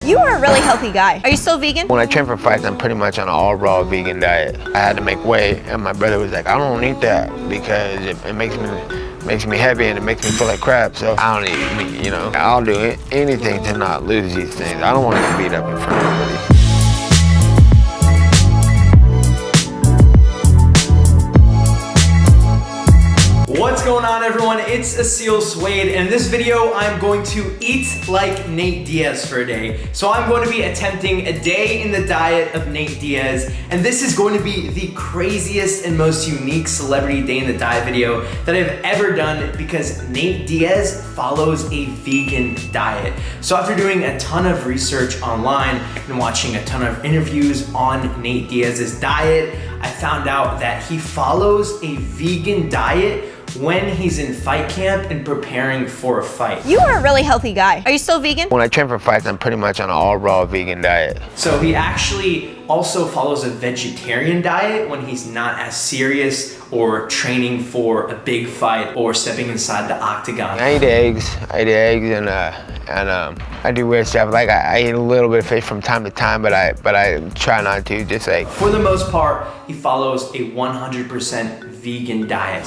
You are a really healthy guy. Are you still vegan? When I train for fights, I'm pretty much on an all raw vegan diet. I had to make weight, and my brother was like, I don't eat that because it makes me heavy and it makes me feel like crap, so I don't eat meat, you know. I'll do anything to not lose these things. I don't want to get beat up in front of everybody. What's going on, everyone? It's Aseel Soueid, and in this video I'm going to eat like Nate Diaz for a day. So I'm going to be attempting a day in the diet of Nate Diaz, and this is going to be the craziest and most unique celebrity day in the diet video that I've ever done because Nate Diaz follows a vegan diet. So after doing a ton of research online and watching a ton of interviews on Nate Diaz's diet, I found out that he follows a vegan diet when he's in fight camp and preparing for a fight. You are a really healthy guy. Are you still vegan? When I train for fights, I'm pretty much on an all raw vegan diet. So he actually also follows a vegetarian diet when he's not as serious or training for a big fight or stepping inside the octagon. I eat eggs and I do weird stuff. Like I eat a little bit of fish from time to time, but I try not to, just like. For the most part, he follows a 100% vegan diet.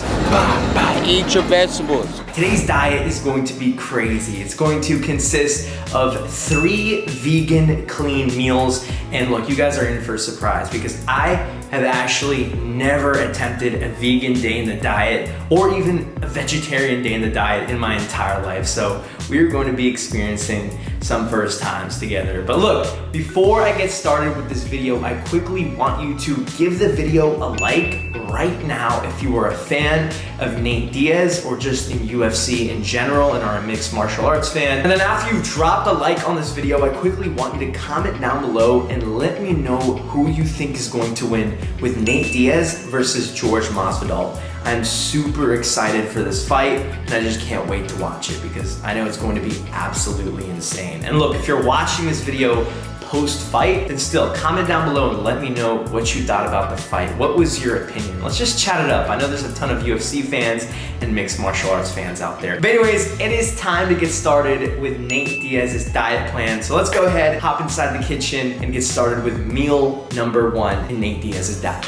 Eat your vegetables. Today's diet is going to be crazy. It's going to consist of 3 vegan clean meals. And look, you guys are in for a surprise because I have actually never attempted a vegan day in the diet or even a vegetarian day in the diet in my entire life. So we're going to be experiencing some first times together. But look, before I get started with this video, I quickly want you to give the video a like right now if you are a fan of Nate Diaz or just in UFC in general and are a mixed martial arts fan. And then after you've dropped a like on this video, I quickly want you to comment down below and let me know who you think is going to win with Nate Diaz versus George Masvidal. I'm super excited for this fight and I just can't wait to watch it because I know it's going to be absolutely insane. And look, if you're watching this video post-fight, then still comment down below and let me know what you thought about the fight. What was your opinion? Let's just chat it up. I know there's a ton of UFC fans and mixed martial arts fans out there. But anyways, it is time to get started with Nate Diaz's diet plan. So let's go ahead, hop inside the kitchen and get started with meal number 1 in Nate Diaz's diet.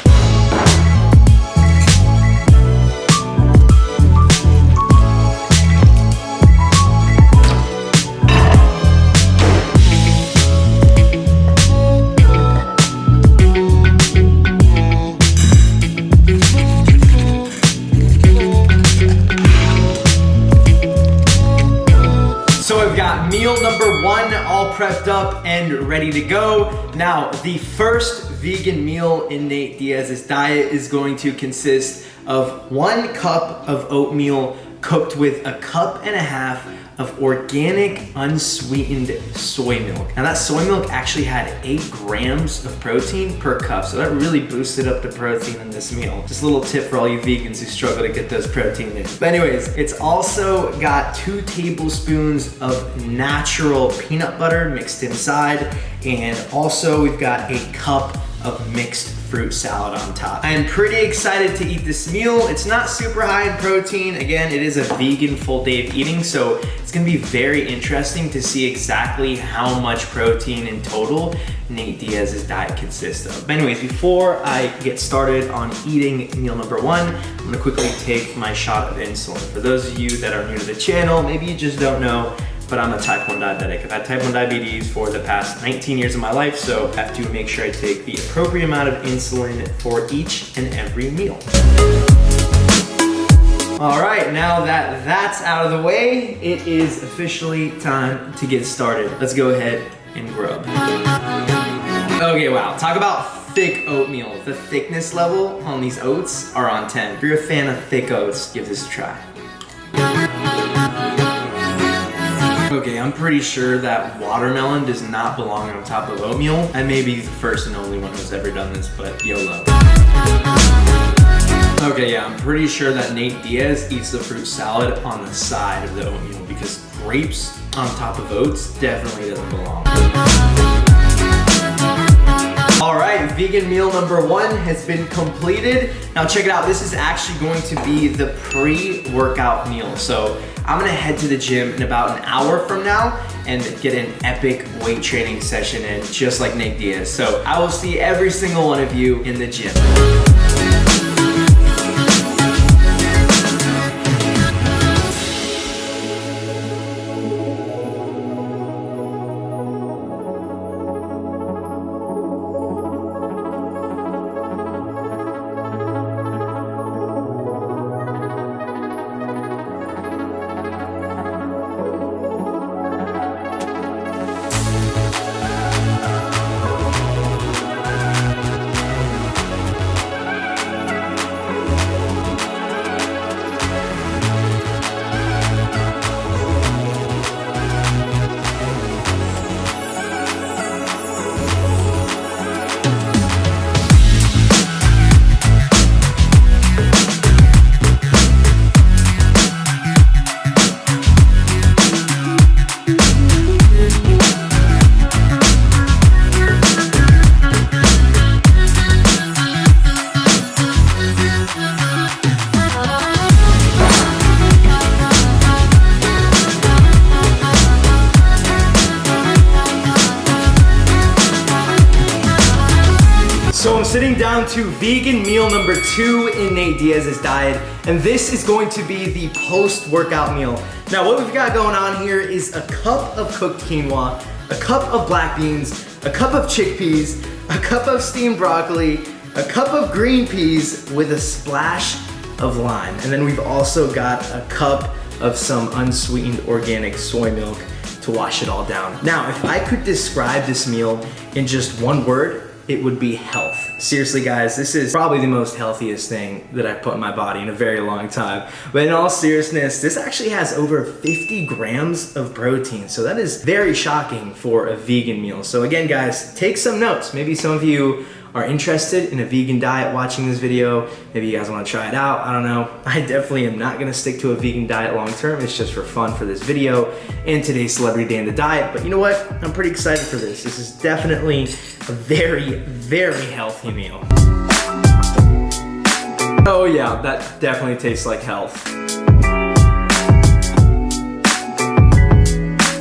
Meal number 1 all prepped up and ready to go. Now, the first vegan meal in Nate Diaz's diet is going to consist of 1 cup of oatmeal cooked with 1.5 cups of organic unsweetened soy milk. Now that soy milk actually had 8 grams of protein per cup, so that really boosted up the protein in this meal. Just a little tip for all you vegans who struggle to get those protein in. But anyways, it's also got 2 tablespoons of natural peanut butter mixed inside, and also we've got a cup of mixed fruit salad on top. I am pretty excited to eat this meal. It's not super high in protein. Again, it is a vegan full day of eating, so it's gonna be very interesting to see exactly how much protein in total Nate Diaz's diet consists of. But anyways, before I get started on eating meal number 1, I'm gonna quickly take my shot of insulin. For those of you that are new to the channel, maybe you just don't know, but I'm a type 1 diabetic. I've had type 1 diabetes for the past 19 years of my life, so I have to make sure I take the appropriate amount of insulin for each and every meal. All right, now that that's out of the way, it is officially time to get started. Let's go ahead and grub. Okay, wow, talk about thick oatmeal. The thickness level on these oats are on 10. If you're a fan of thick oats, give this a try. Okay, I'm pretty sure that watermelon does not belong on top of oatmeal. I may be the first and only one who's ever done this, but YOLO. Okay, yeah, I'm pretty sure that Nate Diaz eats the fruit salad on the side of the oatmeal because grapes on top of oats definitely doesn't belong. All right, vegan meal number 1 has been completed. Now check it out, this is actually going to be the pre-workout meal. So I'm gonna head to the gym in about an hour from now, and get an epic weight training session in, just like Nate Diaz. So I will see every single one of you in the gym. So I'm sitting down to vegan meal number 2 in Nate Diaz's diet, and this is going to be the post-workout meal. Now what we've got going on here is a cup of cooked quinoa, a cup of black beans, a cup of chickpeas, a cup of steamed broccoli, a cup of green peas with a splash of lime. And then we've also got a cup of some unsweetened organic soy milk to wash it all down. Now, if I could describe this meal in just one word, it would be health. Seriously guys, this is probably the most healthiest thing that I've put in my body in a very long time. But in all seriousness, this actually has over 50 grams of protein. So that is very shocking for a vegan meal. So again guys, take some notes. Maybe some of you are interested in a vegan diet watching this video. Maybe you guys wanna try it out, I don't know. I definitely am not gonna stick to a vegan diet long term. It's just for fun for this video and today's Celebrity Day in the Diet. But you know what? I'm pretty excited for this. This is definitely a very, very healthy meal. Oh yeah, that definitely tastes like health.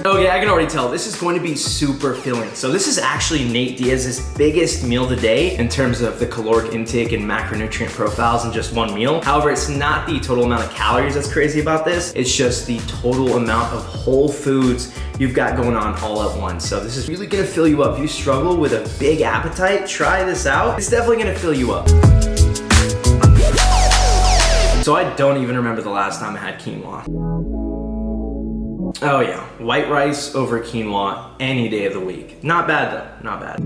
Okay, I can already tell this is going to be super filling. So this is actually Nate Diaz's biggest meal today in terms of the caloric intake and macronutrient profiles in just one meal. However, it's not the total amount of calories that's crazy about this. It's just the total amount of whole foods you've got going on all at once. So this is really gonna fill you up. If you struggle with a big appetite, try this out. It's definitely gonna fill you up. So I don't even remember the last time I had quinoa. Oh yeah, white rice over quinoa any day of the week. Not bad though, not bad.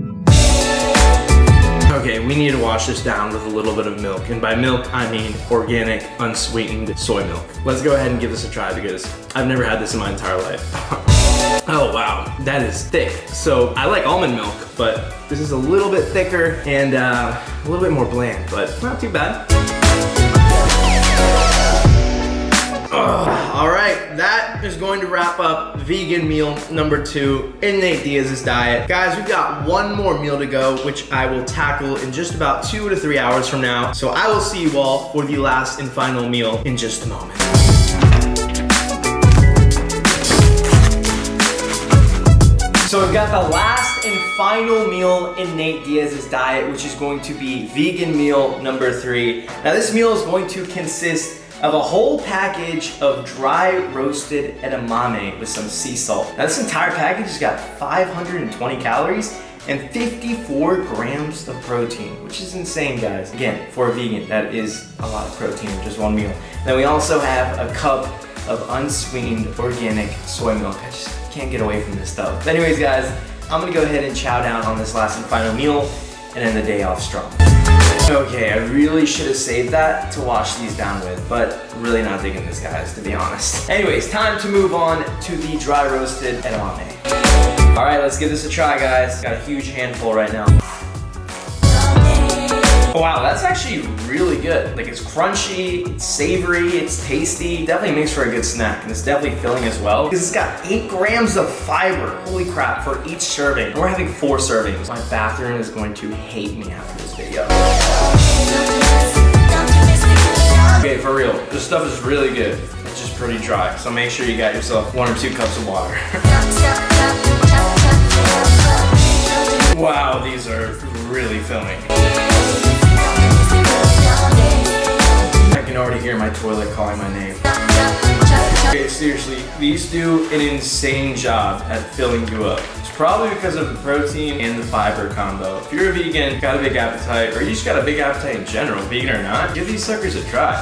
Okay, we need to wash this down with a little bit of milk. And by milk, I mean organic, unsweetened soy milk. Let's go ahead and give this a try because I've never had this in my entire life. Oh wow, that is thick. So I like almond milk, but this is a little bit thicker and a little bit more bland, but not too bad. All right, that is going to wrap up vegan meal number 2 in Nate Diaz's diet. Guys, we've got one more meal to go, which I will tackle in just about 2 to 3 hours from now. So I will see you all for the last and final meal in just a moment. So we've got the last and final meal in Nate Diaz's diet, which is going to be vegan meal number 3. Now this meal is going to consist of a whole package of dry roasted edamame with some sea salt. Now this entire package has got 520 calories and 54 grams of protein, which is insane guys. Again, for a vegan, that is a lot of protein in just one meal. Then we also have a cup of unsweetened organic soy milk. I just can't get away from this stuff. But anyways guys, I'm gonna go ahead and chow down on this last and final meal and end the day off strong. Okay, I really should have saved that to wash these down with, but really not digging this guys, to be honest. Anyways, time to move on to the dry roasted edamame. All right, let's give this a try guys. Got a huge handful right now. Oh, wow, that's actually really good. Like it's crunchy, it's savory, it's tasty. Definitely makes for a good snack, and it's definitely filling as well because it's got 8 grams of fiber. Holy crap, for each serving. We're having 4 servings. My bathroom is going to hate me after this video. Okay, for real, this stuff is really good. It's just pretty dry, so make sure you got yourself 1 or 2 cups of water. actually filming. I can already hear my toilet calling my name. Okay, seriously, these do an insane job at filling you up. It's probably because of the protein and the fiber combo. If you're a vegan, got a big appetite, or you just got a big appetite in general, vegan or not, give these suckers a try.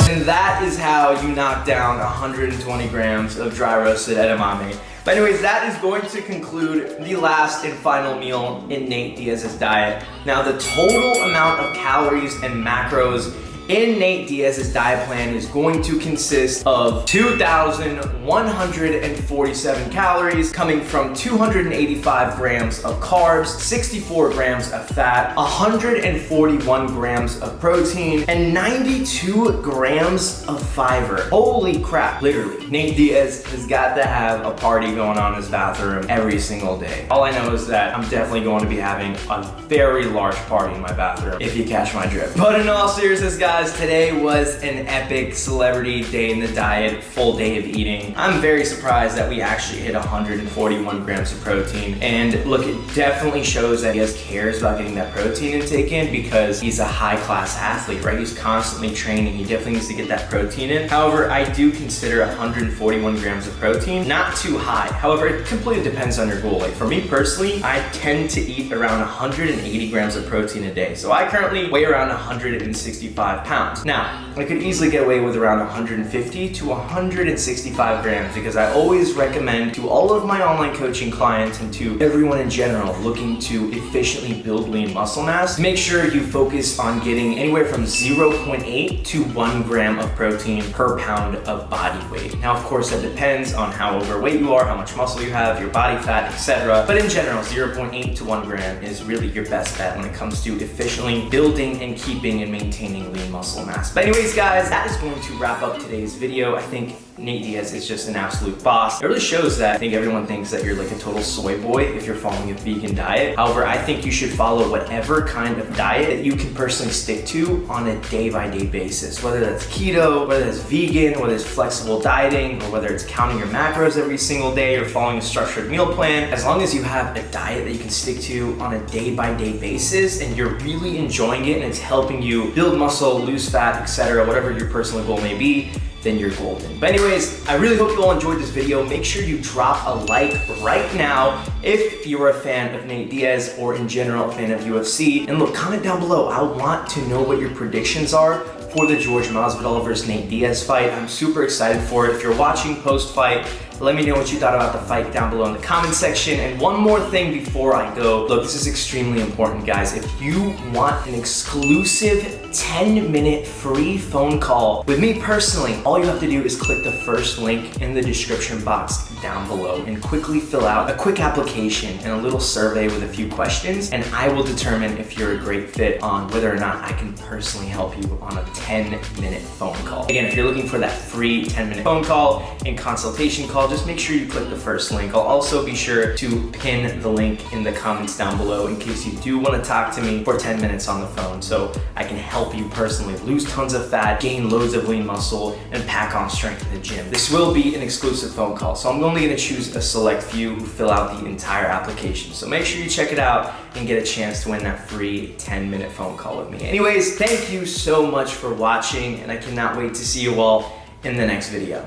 And that is how you knock down 120 grams of dry roasted edamame. But anyways, that is going to conclude the last and final meal in Nate Diaz's diet. Now, the total amount of calories and macros in Nate Diaz's diet plan is going to consist of 2,147 calories coming from 285 grams of carbs, 64 grams of fat, 141 grams of protein, and 92 grams of fiber. Holy crap, literally. Nate Diaz has got to have a party going on in his bathroom every single day. All I know is that I'm definitely going to be having a very large party in my bathroom, if you catch my drift. But in all seriousness, guys, today was an epic celebrity day in the diet, full day of eating. I'm very surprised that we actually hit 141 grams of protein. And look, it definitely shows that he cares about getting that protein intake in because he's a high-class athlete, right? He's constantly training. He definitely needs to get that protein in. However, I do consider 141 grams of protein not too high. However, it completely depends on your goal. Like for me personally, I tend to eat around 180 grams of protein a day. So I currently weigh around 165 pounds. Now, I could easily get away with around 150 to 165 grams because I always recommend to all of my online coaching clients and to everyone in general looking to efficiently build lean muscle mass, make sure you focus on getting anywhere from 0.8 to 1 gram of protein per pound of body weight. Now, of course, that depends on how overweight you are, how much muscle you have, your body fat, etc. But in general, 0.8 to 1 gram is really your best bet when it comes to efficiently building and keeping and maintaining lean muscle mass. But anyways, guys, that is going to wrap up today's video. I think Nate Diaz is just an absolute boss. It really shows that I think everyone thinks that you're like a total soy boy if you're following a vegan diet. However, I think you should follow whatever kind of diet that you can personally stick to on a day-by-day basis, whether that's keto, whether that's vegan, whether it's flexible dieting, or whether it's counting your macros every single day or following a structured meal plan. As long as you have a diet that you can stick to on a day-by-day basis and you're really enjoying it and it's helping you build muscle, lose fat, etc., whatever your personal goal may be, then you're golden. But anyways, I really hope you all enjoyed this video. Make sure you drop a like right now if you're a fan of Nate Diaz or in general a fan of UFC. And look, comment down below. I want to know what your predictions are for the George Masvidal versus Nate Diaz fight. I'm super excited for it. If you're watching post-fight, let me know what you thought about the fight down below in the comment section. And one more thing before I go. Look, this is extremely important, guys. If you want an exclusive 10-minute free phone call with me personally, all you have to do is click the first link in the description box down below and quickly fill out a quick application and a little survey with a few questions, and I will determine if you're a great fit on whether or not I can personally help you on a 10-minute phone call. Again, if you're looking for that free 10-minute phone call and consultation call, just make sure you click the first link. I'll also be sure to pin the link in the comments down below in case you do want to talk to me for 10 minutes on the phone so I can help you personally lose tons of fat, gain loads of lean muscle, and pack on strength in the gym. This will be an exclusive phone call, so I'm only going to choose a select few who fill out the entire application. So make sure you check it out and get a chance to win that free 10-minute phone call with me. Anyways, thank you so much for watching, and I cannot wait to see you all in the next video.